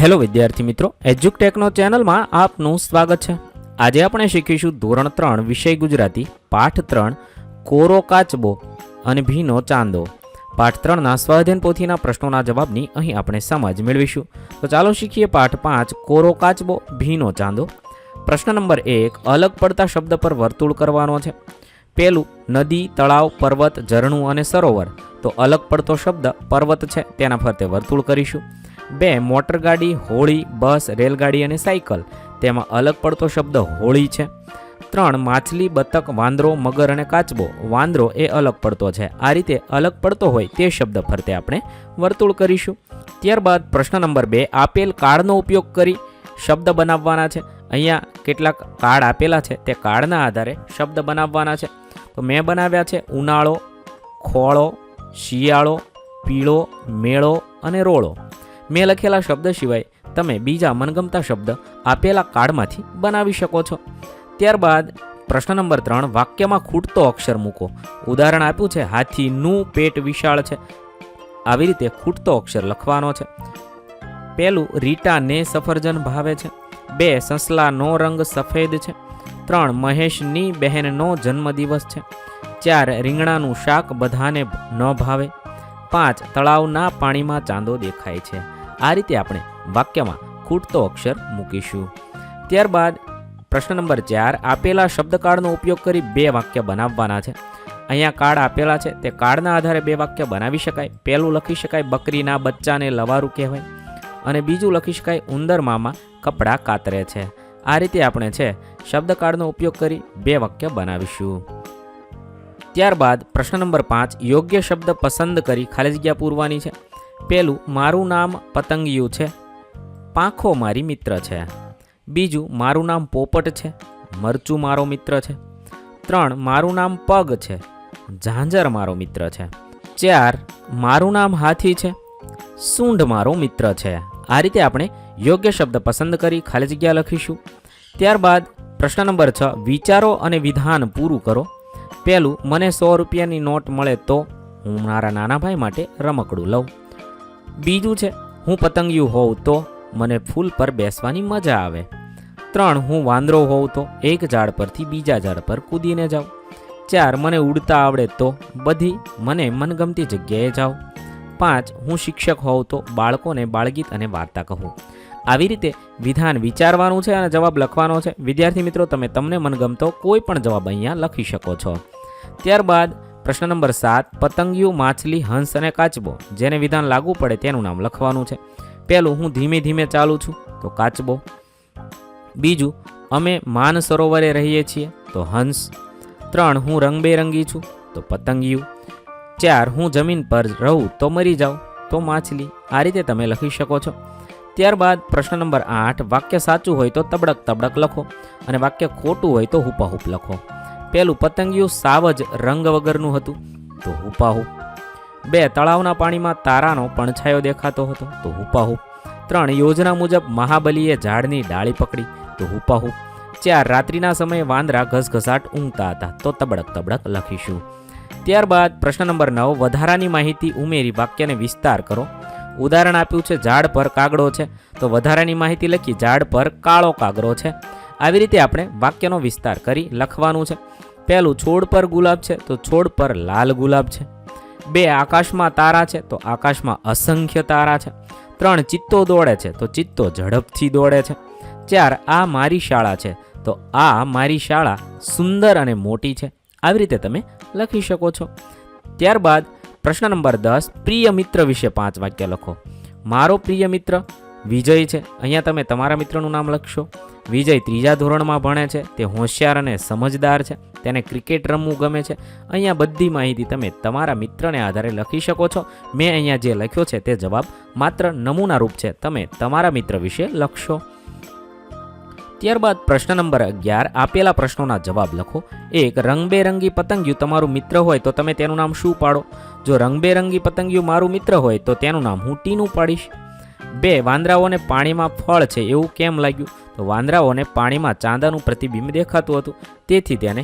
Hello વિદ્યાર્થી મિત્રો, એજ્યુકટેકનો ચેનલમાં આપનું સ્વાગત છે। આજે આપણે શીખીશું ધોરણ 3 વિષય ગુજરાતી પાઠ 3 કોરો કાચબો અને ભીનો ચાંદો। પાઠ 3ના સ્વાધ્યાયન પોથીના પ્રશ્નોના જવાબની અહીં આપણે સમજ મેળવીશું। તો ચાલો શીખીએ પાઠ 5 કોરો કાચબો ભીનો ચાંદો। પ્રશ્ન નંબર 1, અલગ પડતા શબ્દ પર વર્તુળ કરવાનો છે। પહેલું નદી, તળાવ, પર્વત, ઝરણું અને સરોવર। તો અલગ પડતો શબ્દ પર્વત છે, તેના ફરતે વર્તુળ કરીશું। 2, મોટરગાડી, હોળી, બસ, રેલગાડી અને સાયકલ। તેમાં અલગ પડતો શબ્દ હોળી છે। 3, માછલી, બતક, વાંદરો, મગર અને કાચબો। વાંદરો એ અલગ પડતો છે। આ રીતે અલગ પડતો હોય તે શબ્દ ફરતે આપણે વર્તુળ કરીશું। ત્યારબાદ પ્રશ્ન નંબર 2, આપેલ કાર્ડનો ઉપયોગ કરી શબ્દ બનાવવાના છે। અહીંયા કેટલાક કાર્ડ આપેલા છે, તે કાર્ડના આધારે શબ્દ બનાવવાના છે। તો મેં બનાવ્યા છે ઉનાળો, ખોળો, શિયાળો, પીળો, મેળો અને રોળો। મેં લખેલા શબ્દ સિવાય તમે બીજા મનગમતા શબ્દ આપેલા કાર્ડમાંથી બનાવી શકો છો। ત્યારબાદ પ્રશ્ન નંબર 3, વાક્યમાં ખૂટતો અક્ષર મૂકો। ઉદાહરણ આપ્યું છે હાથીનું પેટ વિશાળ છે, આવી રીતે ખૂટતો અક્ષર લખવાનો છે। પહેલું, રીટાને સફરજન ભાવે છે। 2, સસલાનો રંગ સફેદ છે। 3, મહેશની બહેનનો જન્મદિવસ છે। 4, રીંગણાનું શાક બધાને ન ભાવે। 5, તળાવના પાણીમાં ચાંદો દેખાય છે। આ રીતે આપણે વાક્યમાં ખૂટતો અક્ષર મૂકીશું। ત્યારબાદ પ્રશ્ન નંબર 4, આપેલા શબ્દ કાર્ડનો ઉપયોગ કરી 2 વાક્ય બનાવવાના છે। અહીંયા કાર્ડ આપેલા છે, તે કાર્ડના આધારે 2 વાક્ય બનાવી શકાય। પહેલું લખી શકાય બકરીના બચ્ચાને લવારું કહેવાય, અને બીજું લખી શકાય ઉંદર મામા કપડાં કાતરે છે। આ રીતે આપણે છે શબ્દ કાર્ડનો ઉપયોગ કરી 2 વાક્ય બનાવીશું। ત્યારબાદ પ્રશ્ન નંબર 5, યોગ્ય શબ્દ પસંદ કરી ખાલી જગ્યા પૂરવાની છે। પહેલું, મારું નામ પતંગિયું છે, પાંખો મારી મિત્ર છે। બીજું, મારું નામ પોપટ છે, મરચું મારો મિત્ર છે। 3, મારું નામ પગ છે, ઝાંઝર મારો મિત્ર છે। 4, મારું નામ હાથી છે, સૂંઢ મારો મિત્ર છે। આ રીતે આપણે યોગ્ય શબ્દ પસંદ કરી ખાલી જગ્યા લખીશું। ત્યારબાદ પ્રશ્ન નંબર 6, વિચારો અને વિધાન પૂરું કરો। પહેલું, મને 100 રૂપિયાની નોટ મળે તો હું મારા નાના ભાઈ માટે રમકડું લઉં। બીજું છે, હું પતંગિયું હોઉં તો મને ફૂલ પર બેસવાની મજા આવે। 3, હું વાંદરો હોઉં તો એક ઝાડ પરથી બીજા ઝાડ પર કૂદીને જાઉં। 4, મને ઉડતા આવડે તો બધી મને મનગમતી જગ્યાએ જાઉં। 5, હું શિક્ષક હોઉં તો બાળકોને બાળગીત અને વાર્તા કહું। આવી રીતે વિધાન વિચારવાનું છે અને જવાબ લખવાનો છે। વિદ્યાર્થી મિત્રો, તમે તમને મનગમતો કોઈ પણ જવાબ અહીંયા લખી શકો છો। ત્યારબાદ પ્રશ્ન નંબર 7, પતંગિયું, માછલી, હંસ અને કાચબો, જેને વિધાન લાગુ પડે તેનું નામ લખવાનું છે। પહેલું, હું ધીમે ધીમે ચાલું છું તો કાચબો। બીજું, અમે માન સરોવરે રહીએ છીએ તો હંસ। 3, હું રંગબેરંગી છું તો પતંગિયું। 4, હું જમીન પર રહું તો મરી જાઉં તો માછલી। આ રીતે તમે લખી શકો છો। ત્યારબાદ પ્રશ્ન નંબર 8, વાક્ય સાચું હોય તો તબડક તબડક લખો અને વાક્ય ખોટું હોય તો હુપાહુપ લખો। પહેલું, પતંગિયું સાવ જ રંગ વગરનું હતું તો હુપાહુપ। 2, તળાવના પાણીમાં તારાનો પડછાયો દેખાતો હતો તો હુપાહુપ। 3, યોજના મુજબ મહાબલીએ ઝાડની ડાળી પકડી તો હુપાહુપ। 4, રાત્રિના સમયે વાંદરા ઘસઘસાટ ઊંઘતા હતા તો તબડક તબડક લખીશું। ત્યારબાદ પ્રશ્ન નંબર 9, વધારાની માહિતી ઉમેરી વાક્યને વિસ્તાર કરો। ઉદાહરણ આપ્યું છે ઝાડ પર કાગડો છે, તો વધારાની માહિતી લખી ઝાડ પર કાળો કાગડો છે। આવી રીતે આપણે વાક્યનો વિસ્તાર કરી લખવાનું છે। પહેલું, છોડ પર ગુલાબ છે તો છોડ પર લાલ ગુલાબ છે। 2, આકાશમાં તારા છે તો આકાશમાં અસંખ્ય તારા છે। 3, ચિત્તો દોડે છે તો ચિત્તો ઝડપથી દોડે છે। 4, આ મારી શાળા છે તો આ મારી શાળા સુંદર અને મોટી છે। આવી રીતે તમે લખી શકો છો। ત્યારબાદ પ્રશ્ન નંબર 10, પ્રિય મિત્ર વિશે 5 વાક્ય લખો। મારો પ્રિય મિત્ર વિજય છે, અહીંયા તમે તમારા મિત્રનું નામ લખશો। વિજય 3જા ધોરણમાં ભણે છે, તે હોશિયાર અને સમજદાર છે, તેને ક્રિકેટ રમવું ગમે છે। અહીંયા બધી માહિતી તમે તમારા મિત્રને આધારે લખી શકો છો। મેં અહીંયા જે લખ્યો છે તે જવાબ માત્ર નમૂના રૂપ છે, તમે તમારા મિત્ર વિશે લખશો। ત્યારબાદ પ્રશ્ન નંબર 11, આપેલા પ્રશ્નોના જવાબ લખો। 1, રંગબેરંગી પતંગિયું તમારું મિત્ર હોય તો તમે તેનું નામ શું પાડો? જો રંગબેરંગી પતંગિયું મારું મિત્ર હોય તો તેનું નામ હું ટીનું પાડીશ। 2, વાંદરાઓને પાણીમાં ફળ છે એવું કેમ લાગ્યું? તો વાંદરાઓને પાણીમાં ચાંદાનું પ્રતિબિંબ દેખાતું હતું, તેથી તેને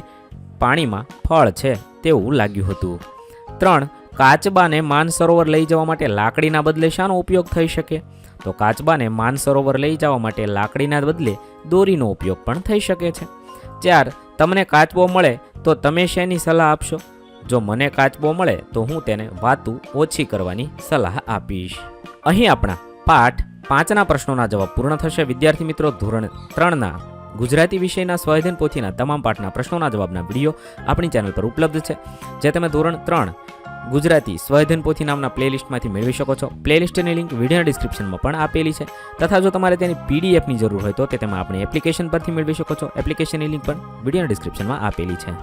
પાણીમાં ફળ છે તેવું લાગ્યું હતું। 3, કાચબાને માનસરોવર લઈ જવા માટે લાકડીના બદલે શાનો ઉપયોગ થઈ શકે? તો કાચબાને માનસરોવર લઈ જવા માટે લાકડીના બદલે દોરીનો ઉપયોગ પણ થઈ શકે છે. 4. તમને કાચબો મળે તો તમે શેની સલાહ આપશો? જો મને કાચબો મળે તો હું તેને વાતું ઓછી કરવાની સલાહ આપીશ. અહીં આપણા પાઠ 5ના પ્રશ્નોના જવાબ પૂર્ણ થશે. વિદ્યાર્થી મિત્રો, ધોરણ 3ના ગુજરાતી વિષયના સ્વાધ્યાયન પોથીના તમામ પાઠના પ્રશ્નોના જવાબના વિડીયો આપણી ચેનલ પર ઉપલબ્ધ છે, જે તમે ધોરણ 3 ગુજરાતી સ્વાધ્યાયન પોથી નામના પ્લેલિસ્ટમાંથી મેળવી શકો છો. પ્લેલિસ્ટની લિંક વિડીયોના ડિસ્ક્રિપ્શનમાં પણ આપેલી છે, તથા જો તમારે તેની પીડીએફની જરૂર હોય તો તે તમે આપણી એપ્લિકેશન પરથી મેળવી શકો છો. એપ્લિકેશનની લિંક પણ વિડીયોના ડિસ્ક્રિપ્શનમાં આપેલી છે.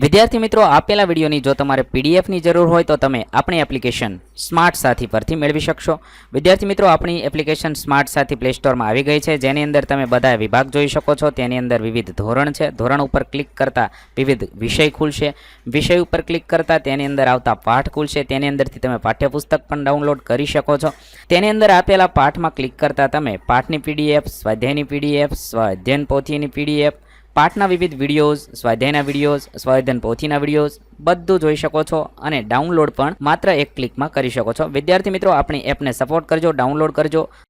વિદ્યાર્થી મિત્રો, આપેલા વિડીયોની જો તમારે પીડીએફની જરૂર હોય તો તમે આપણી એપ્લિકેશન સ્માર્ટ સાથી પરથી મેળવી શકશો. વિદ્યાર્થી મિત્રો, આપણી એપ્લિકેશન સ્માર્ટ સાથી પ્લે સ્ટોરમાં આવી ગઈ છે, જેની અંદર તમે બધા વિભાગ જોઈ શકો છો. તેની અંદર વિવિધ ધોરણ છે. ધોરણ ઉપર ક્લિક કરતાં વિવિધ વિષય ખુલશે. વિષય ઉપર ક્લિક કરતાં તેની અંદર આવતા પાઠ ખુલશે. તેની અંદરથી તમે પાઠ્યપુસ્તક પણ ડાઉનલોડ કરી શકો છો. તેની અંદર આપેલા પાઠમાં ક્લિક કરતાં તમે પાઠની પીડીએફ, સ્વાધ્યાયની પીડીએફ, સ્વાધ્યાયન પોથીની પીડીએફ, પાઠના વિવિધ વિડીયોઝ, સ્વાધ્યાયના વિડીયોઝ, સ્વાધ્યાયન પોથીના વિડીયોઝ બધું જોઈ શકો છો અને ડાઉનલોડ પણ માત્ર એક ક્લિકમાં કરી શકો છો. વિદ્યાર્થી મિત્રો, આપણી એપને સપોર્ટ કરજો, ડાઉનલોડ કરજો.